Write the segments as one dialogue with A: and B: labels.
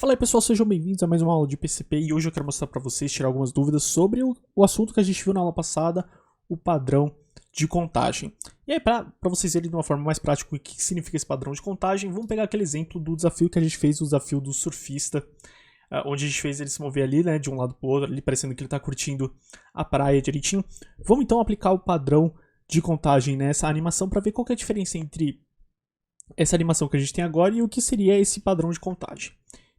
A: Fala aí pessoal, sejam bem-vindos a mais uma aula de PCP e hoje eu quero mostrar para vocês, tirar algumas dúvidas sobre o assunto que a gente viu na aula passada, o padrão de contagem. E aí, para vocês verem de uma forma mais prática o que significa esse padrão de contagem, vamos pegar aquele exemplo do desafio que a gente fez, o desafio do surfista, onde a gente fez ele se mover ali, né, de um lado para o outro, ali parecendo que ele está curtindo a praia direitinho. Vamos então aplicar o padrão de contagem nessa animação para ver qual que é a diferença entre essa animação que a gente tem agora e o que seria esse padrão de contagem.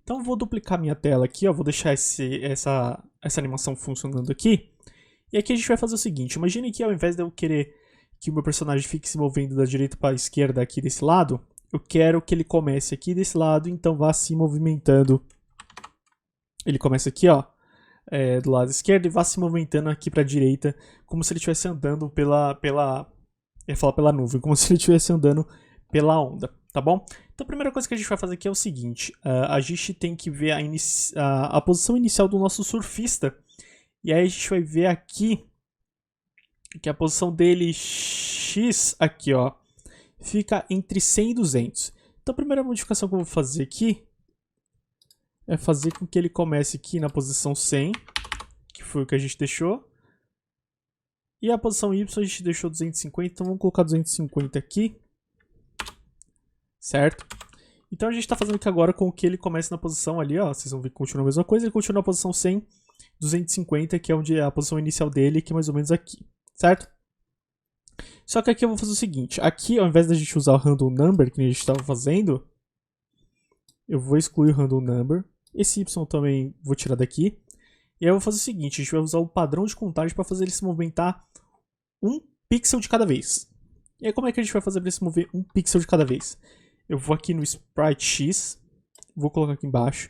A: Então eu vou duplicar minha tela aqui, ó, vou deixar essa animação funcionando aqui. E aqui a gente vai fazer o seguinte, imagine que ao invés de eu querer que o meu personagem fique se movendo da direita para a esquerda aqui desse lado, eu quero que ele comece aqui desse lado, então vá se movimentando. Ele começa aqui, ó, do lado esquerdo e vá se movimentando aqui para a direita, como se ele estivesse andando pela nuvem, como se ele estivesse andando pela onda, tá bom? Então a primeira coisa que a gente vai fazer aqui é o seguinte, a gente tem que ver a posição inicial do nosso surfista, e aí a gente vai ver aqui que a posição dele X aqui, ó, fica entre 100 e 200. Então a primeira modificação que eu vou fazer aqui é fazer com que ele comece aqui na posição 100, que foi o que a gente deixou, e a posição Y a gente deixou 250, então vamos colocar 250 aqui. Certo? Então a gente está fazendo aqui agora com que ele comece na posição ali, ó, vocês vão ver que continua a mesma coisa, ele continua na posição 100, 250, que é onde é a posição inicial dele, que é mais ou menos aqui, certo? Só que aqui eu vou fazer o seguinte, aqui ao invés da gente usar o random number, que a gente estava fazendo, eu vou excluir o random number, esse Y também vou tirar daqui, e aí eu vou fazer o seguinte, a gente vai usar o padrão de contagem para fazer ele se movimentar um pixel de cada vez. E aí como é que a gente vai fazer para ele se mover um pixel de cada vez? Eu vou aqui no Sprite X, vou colocar aqui embaixo,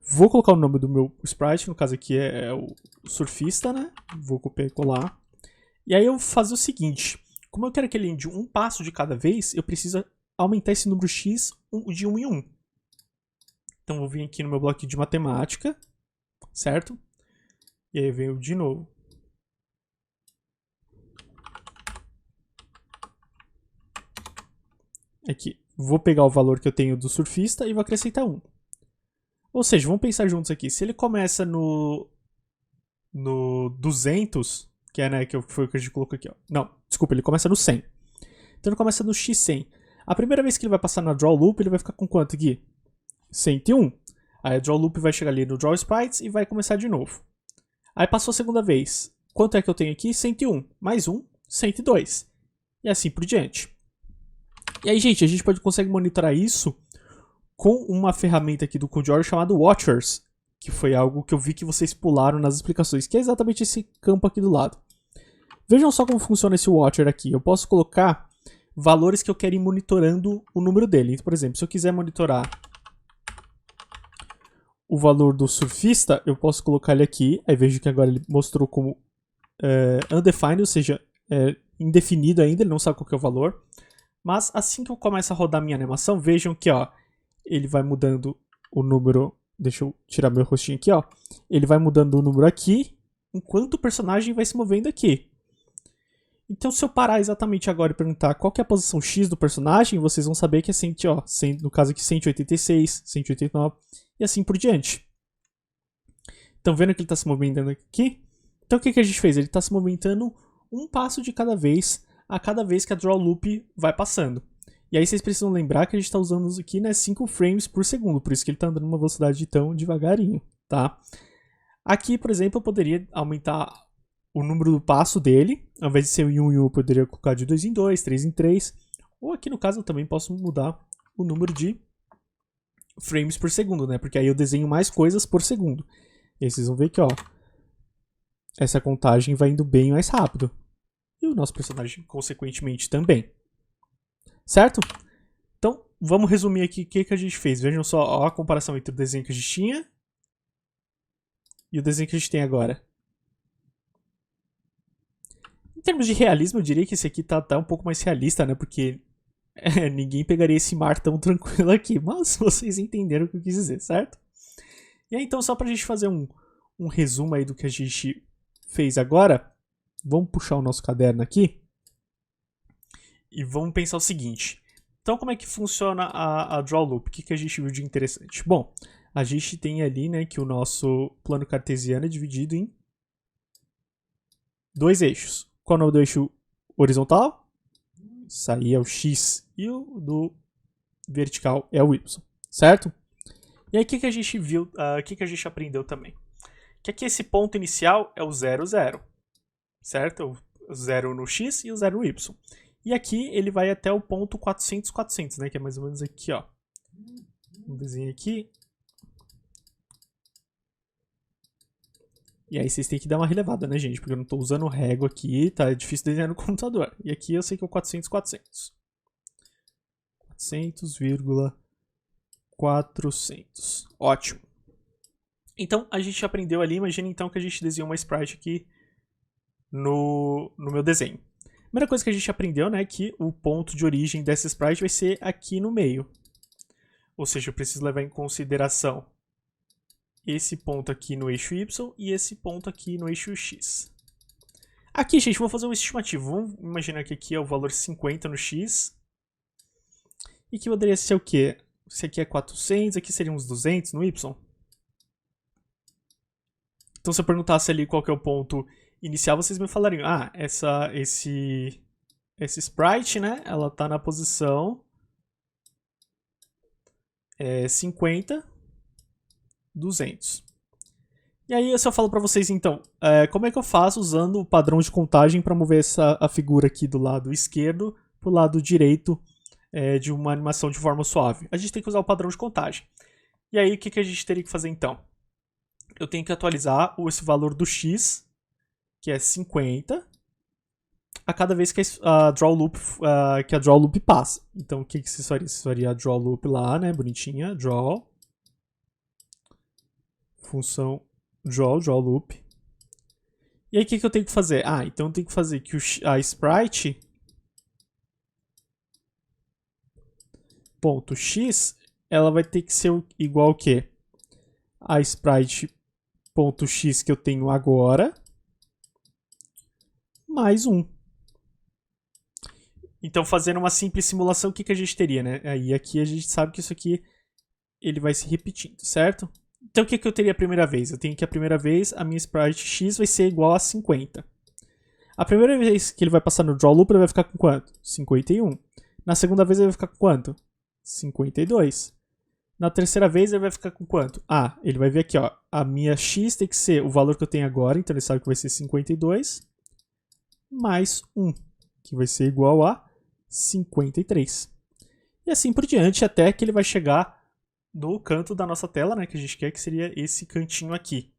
A: vou colocar o nome do meu Sprite, no caso aqui é o surfista, né? Vou copiar e colar. E aí eu vou fazer o seguinte, como eu quero que ele ande um passo de cada vez, eu preciso aumentar esse número X de 1 em 1. Então eu vou vir aqui no meu bloquinho de matemática, certo? E aí eu venho de novo. Aqui. Vou pegar o valor que eu tenho do surfista e vou acrescentar 1. Ou seja, vamos pensar juntos aqui. Se ele começa no 200, que é, né, que foi o que a gente colocou aqui, ó. Não, desculpa, ele começa no 100. Então ele começa no X100. A primeira vez que ele vai passar na Draw Loop, ele vai ficar com quanto aqui? 101. Aí a Draw Loop vai chegar ali no Draw Sprites e vai começar de novo. Aí passou a segunda vez. Quanto é que eu tenho aqui? 101. Mais 1, 102. E assim por diante. E aí, gente, a gente consegue monitorar isso com uma ferramenta aqui do CodeOrg chamada Watchers, que foi algo que eu vi que vocês pularam nas explicações, que é exatamente esse campo aqui do lado. Vejam só como funciona esse Watcher aqui. Eu posso colocar valores que eu quero ir monitorando o número dele. Então, por exemplo, se eu quiser monitorar o valor do surfista, eu posso colocar ele aqui. Aí vejo que agora ele mostrou como undefined, ou seja, indefinido ainda, ele não sabe qual que é o valor. Mas assim que eu começo a rodar minha animação, vejam que, ó, ele vai mudando o número. Deixa eu tirar meu rostinho aqui, ó. Ele vai mudando o número aqui, enquanto o personagem vai se movendo aqui. Então, se eu parar exatamente agora e perguntar qual que é a posição X do personagem, vocês vão saber que é 100, ó, no caso aqui 186, 189 e assim por diante. Estão vendo que ele está se movimentando aqui? Então, o que a gente fez? Ele está se movimentando um passo de cada vez, a cada vez que a Draw Loop vai passando. E aí vocês precisam lembrar que a gente está usando aqui, né, 5 frames por segundo, por isso que ele está andando numa velocidade tão devagarinho, tá? Aqui, por exemplo, eu poderia aumentar o número do passo dele, ao invés de ser em 1 em 1, eu poderia colocar de 2 em 2, 3 em 3, ou aqui no caso eu também posso mudar o número de frames por segundo, né, porque aí eu desenho mais coisas por segundo. E aí vocês vão ver que, ó, essa contagem vai indo bem mais rápido. E o nosso personagem, consequentemente, também. Certo? Então, vamos resumir aqui o que a gente fez. Vejam só ó, a comparação entre o desenho que a gente tinha e o desenho que a gente tem agora. Em termos de realismo, eu diria que esse aqui tá um pouco mais realista, né? Porque ninguém pegaria esse mar tão tranquilo aqui. Mas vocês entenderam o que eu quis dizer, certo? E aí, então, só pra gente fazer um resumo aí do que a gente fez agora... Vamos puxar o nosso caderno aqui e vamos pensar o seguinte. Então, como é que funciona a Draw Loop? O que a gente viu de interessante? Bom, a gente tem ali, né, que o nosso plano cartesiano é dividido em dois eixos. Qual é o nome do eixo horizontal? Isso aí é o x, e o do vertical é o y, certo? E aí o que a gente viu, o que a gente aprendeu também? Que aqui esse ponto inicial é o 0, 0, certo? O 0 no x e o 0 no y. E aqui ele vai até o ponto 400, 400, né? Que é mais ou menos aqui, ó. Vamos desenhar aqui. E aí vocês têm que dar uma relevada, né, gente? Porque eu não tô usando régua aqui, tá? É difícil desenhar no computador. E aqui eu sei que é o 400, 400. 400,400. Ótimo. Então, a gente aprendeu ali, imagina então que a gente desenhou uma sprite aqui no meu desenho. A primeira coisa que a gente aprendeu, né, que o ponto de origem dessa sprite vai ser aqui no meio. Ou seja, eu preciso levar em consideração esse ponto aqui no eixo Y e esse ponto aqui no eixo X. Aqui, gente, vou fazer um estimativo. Vamos imaginar que aqui é o valor 50 no X. E que poderia ser o quê? Se aqui é 400, aqui seriam uns 200 no Y. Então, se eu perguntasse ali qual que é o ponto inicial, vocês me falariam, ah, esse sprite, né, ela tá na posição 50, 200. E aí, se eu falo para vocês, então, como é que eu faço usando o padrão de contagem para mover a figura aqui do lado esquerdo para o lado direito de uma animação de forma suave? A gente tem que usar o padrão de contagem. E aí, o que a gente teria que fazer, então? Eu tenho que atualizar esse valor do x, que é 50, a cada vez que a draw loop passa. Então, o que isso faria? Isso faria a draw loop lá, né, bonitinha, draw, função draw loop. E aí, o que eu tenho que fazer? Ah, então eu tenho que fazer que a sprite ponto x, ela vai ter que ser igual ao quê? A sprite ponto x que eu tenho agora, mais 1. Então, fazendo uma simples simulação, o que a gente teria, né? Aí aqui a gente sabe que isso aqui ele vai se repetindo, certo? Então, o que eu teria a primeira vez? Eu tenho que a primeira vez a minha sprite x vai ser igual a 50. A primeira vez que ele vai passar no draw loop, ele vai ficar com quanto? 51. Na segunda vez, ele vai ficar com quanto? 52. Na terceira vez, ele vai ficar com quanto? Ah, ele vai ver aqui, ó. A minha x tem que ser o valor que eu tenho agora, então ele sabe que vai ser 52, mais 1, que vai ser igual a 53. E assim por diante, até que ele vai chegar no canto da nossa tela, né, que a gente quer, que seria esse cantinho aqui.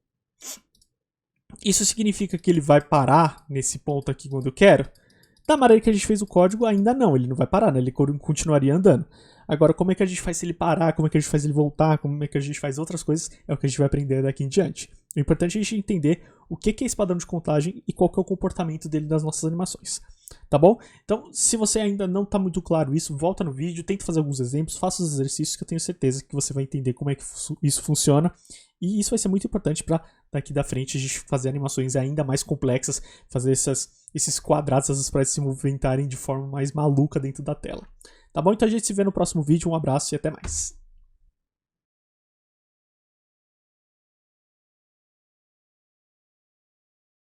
A: Isso significa que ele vai parar nesse ponto aqui quando eu quero? Da maneira que a gente fez o código, ainda não, ele não vai parar, né? Ele continuaria andando. Agora, como é que a gente faz ele parar, como é que a gente faz ele voltar, como é que a gente faz outras coisas, é o que a gente vai aprender daqui em diante. O importante é a gente entender o que é esse padrão de contagem e qual que é o comportamento dele nas nossas animações. Tá bom? Então, se você ainda não está muito claro isso, volta no vídeo, tenta fazer alguns exemplos, faça os exercícios que eu tenho certeza que você vai entender como é que isso funciona. E isso vai ser muito importante para daqui da frente a gente fazer animações ainda mais complexas, fazer esses quadrados, essas sprites se movimentarem de forma mais maluca dentro da tela. Tá bom? Então a gente se vê no próximo vídeo, um abraço e até mais.